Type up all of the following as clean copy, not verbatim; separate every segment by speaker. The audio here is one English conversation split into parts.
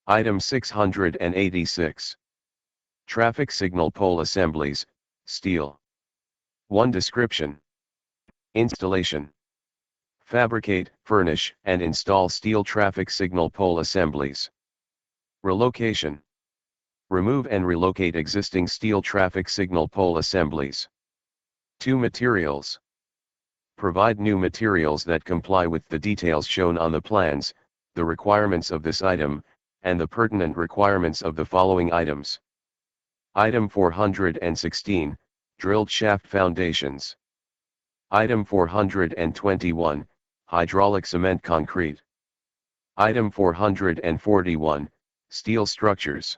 Speaker 1: Item 686. Traffic signal pole assemblies, steel. 1. Description. Installation. Fabricate, furnish, and install steel traffic signal pole assemblies. Relocation. Remove and relocate existing steel traffic signal pole assemblies. 2. Materials. Provide new materials that comply with the details shown on the plans, the requirements of this item, and the pertinent requirements of the following items. Item 416, drilled shaft foundations. Item 421, hydraulic cement concrete. Item 441, steel structures.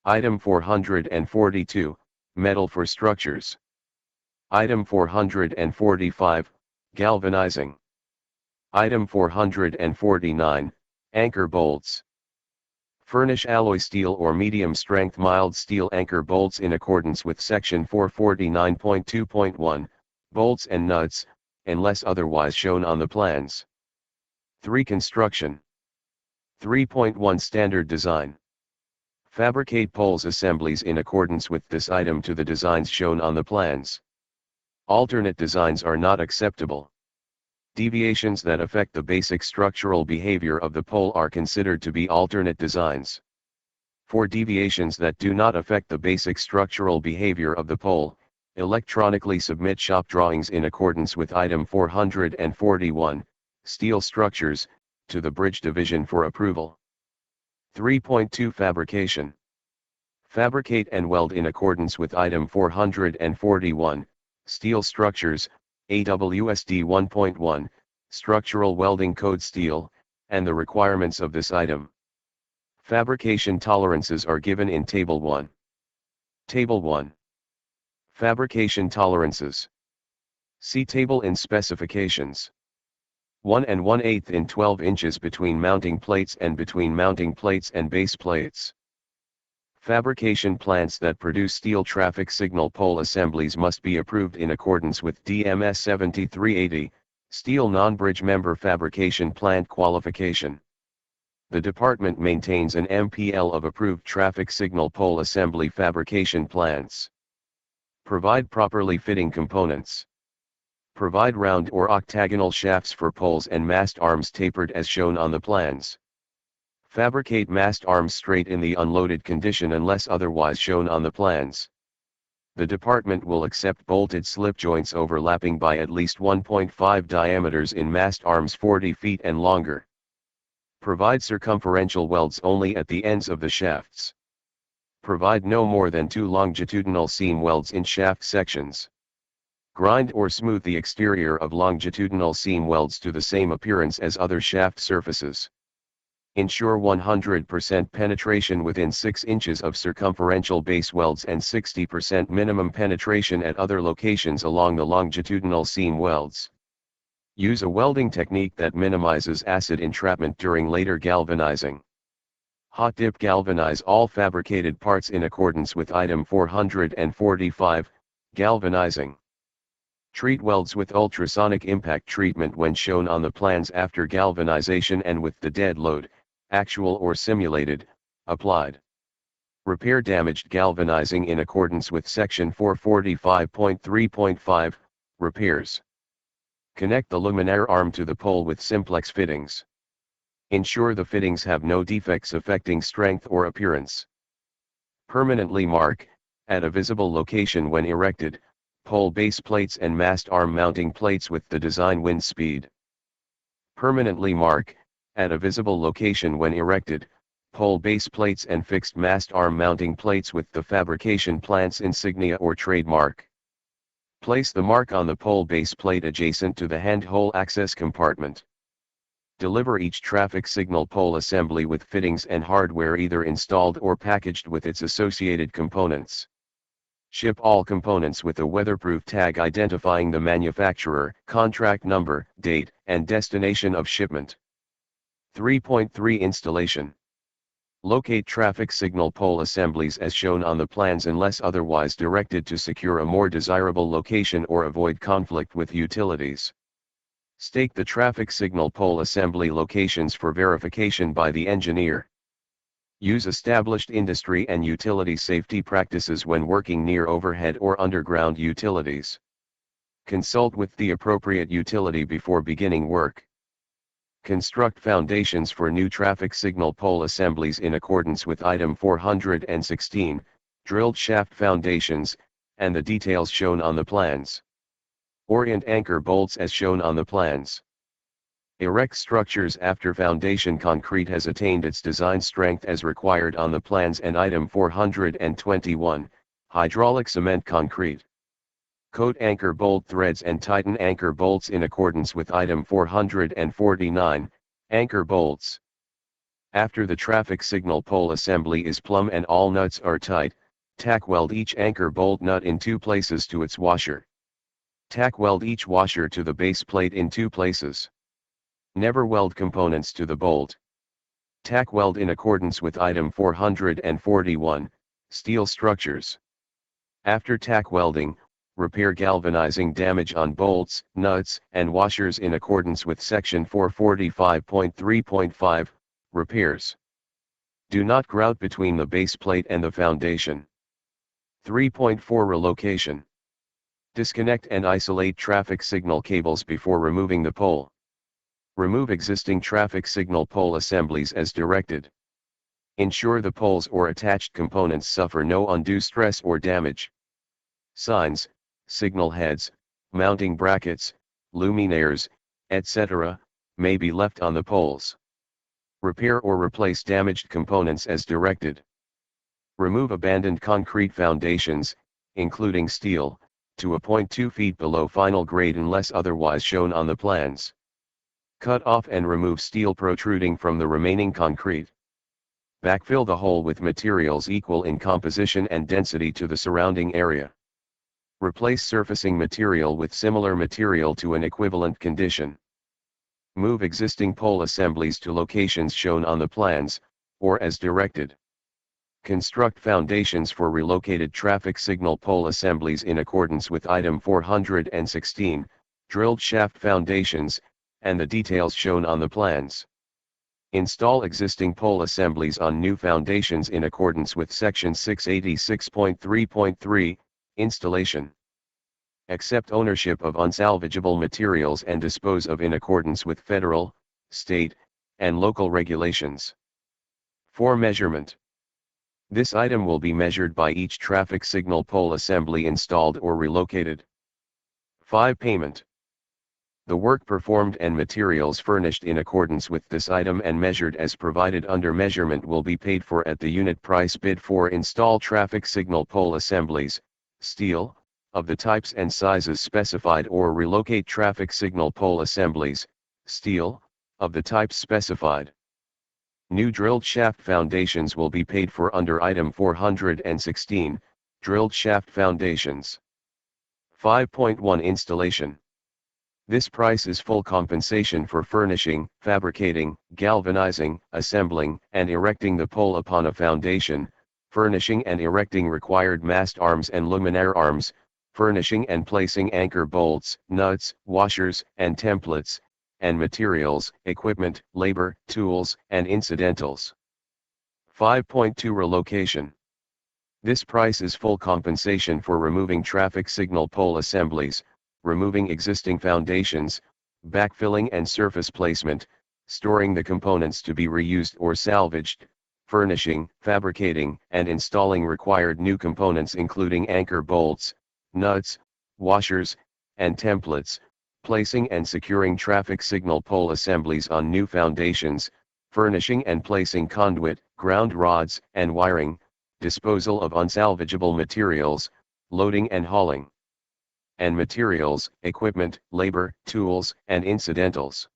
Speaker 1: Item 442, metal for structures. Item 445, galvanizing. Item 449, anchor bolts. Furnish alloy steel or medium-strength mild steel anchor bolts in accordance with Section 449.2.1, bolts and nuts, unless otherwise shown on the plans. 3. Construction. 3.1 Standard design. Fabricate poles assemblies in accordance with this item to the designs shown on the plans. Alternate designs are not acceptable. Deviations that affect the basic structural behavior of the pole are considered to be alternate designs. For deviations that do not affect the basic structural behavior of the pole, electronically submit shop drawings in accordance with item 441, steel structures, to the Bridge Division for approval. 3.2 Fabrication. Fabricate and weld in accordance with item 441, steel structures, AWSD 1.1, Structural Welding Code Steel, and the requirements of this item. Fabrication tolerances are given in Table 1. Table 1. Fabrication tolerances. See table in specifications. 1 1/8 in 12 inches between mounting plates and between mounting plates and base plates. Fabrication plants that produce steel traffic signal pole assemblies must be approved in accordance with DMS 7380, Steel Non-Bridge Member Fabrication Plant Qualification. The department maintains an MPL of approved traffic signal pole assembly fabrication plants. Provide properly fitting components. Provide round or octagonal shafts for poles and mast arms tapered as shown on the plans. Fabricate mast arms straight in the unloaded condition unless otherwise shown on the plans. The department will accept bolted slip joints overlapping by at least 1.5 diameters in mast arms 40 feet and longer. Provide circumferential welds only at the ends of the shafts. Provide no more than 2 longitudinal seam welds in shaft sections. Grind or smooth the exterior of longitudinal seam welds to the same appearance as other shaft surfaces. Ensure 100% penetration within 6 inches of circumferential base welds and 60% minimum penetration at other locations along the longitudinal seam welds. Use a welding technique that minimizes acid entrapment during later galvanizing. Hot dip galvanize all fabricated parts in accordance with item 445, galvanizing. Treat welds with ultrasonic impact treatment when shown on the plans after galvanization and with the dead load, actual or simulated, applied. Repair damaged galvanizing in accordance with section 445.3.5, repairs. Connect the luminaire arm to the pole with simplex fittings. Ensure the fittings have no defects affecting strength or appearance. Permanently mark, at a visible location when erected, pole base plates and mast arm mounting plates with the design wind speed. Permanently mark, at a visible location when erected, pole base plates and fixed mast arm mounting plates with the fabrication plant's insignia or trademark. Place the mark on the pole base plate adjacent to the hand-hole access compartment. Deliver each traffic signal pole assembly with fittings and hardware either installed or packaged with its associated components. Ship all components with a weatherproof tag identifying the manufacturer, contract number, date, and destination of shipment. 3.3 Installation. Locate traffic signal pole assemblies as shown on the plans unless otherwise directed to secure a more desirable location or avoid conflict with utilities. Stake the traffic signal pole assembly locations for verification by the engineer. Use established industry and utility safety practices when working near overhead or underground utilities. Consult with the appropriate utility before beginning work. Construct foundations for new traffic signal pole assemblies in accordance with item 416, drilled shaft foundations, and the details shown on the plans. Orient anchor bolts as shown on the plans. Erect structures after foundation concrete has attained its design strength as required on the plans and item 421, hydraulic cement concrete. Coat anchor bolt threads and tighten anchor bolts in accordance with item 449, anchor bolts. After the traffic signal pole assembly is plumb and all nuts are tight, tack weld each anchor bolt nut in 2 places to its washer. Tack weld each washer to the base plate in 2 places. Never weld components to the bolt. Tack weld in accordance with item 441, steel structures. After tack welding, repair galvanizing damage on bolts, nuts, and washers in accordance with section 445.3.5, repairs. Do not grout between the base plate and the foundation. 3.4 Relocation. Disconnect and isolate traffic signal cables before removing the pole. Remove existing traffic signal pole assemblies as directed. Ensure the poles or attached components suffer no undue stress or damage. Signs, signal heads, mounting brackets, luminaires, etc., may be left on the poles. Repair or replace damaged components as directed. Remove abandoned concrete foundations, including steel, to a point 2 feet below final grade unless otherwise shown on the plans. Cut off and remove steel protruding from the remaining concrete. Backfill the hole with materials equal in composition and density to the surrounding area. Replace surfacing material with similar material to an equivalent condition. Move existing pole assemblies to locations shown on the plans, or as directed. Construct foundations for relocated traffic signal pole assemblies in accordance with item 416, drilled shaft foundations, and the details shown on the plans. Install existing pole assemblies on new foundations in accordance with section 686.3.3, installation. Accept ownership of unsalvageable materials and dispose of in accordance with federal, state, and local regulations. 4. Measurement. This item will be measured by each traffic signal pole assembly installed or relocated. 5. Payment. The work performed and materials furnished in accordance with this item and measured as provided under measurement will be paid for at the unit price bid for install traffic signal pole assemblies, steel, of the types and sizes specified or relocate traffic signal pole assemblies, steel, of the types specified. New drilled shaft foundations will be paid for under item 416, drilled shaft foundations. 5.1 Installation. This price is full compensation for furnishing, fabricating, galvanizing, assembling, and erecting the pole upon a foundation, furnishing and erecting required mast arms and luminaire arms, furnishing and placing anchor bolts, nuts, washers, and templates, and materials, equipment, labor, tools, and incidentals. 5.2 Relocation. This price is full compensation for removing traffic signal pole assemblies, removing existing foundations, backfilling and surface placement, storing the components to be reused or salvaged, furnishing, fabricating, and installing required new components including anchor bolts, nuts, washers, and templates, placing and securing traffic signal pole assemblies on new foundations, furnishing and placing conduit, ground rods, and wiring, disposal of unsalvageable materials, loading and hauling, and materials, equipment, labor, tools, and incidentals.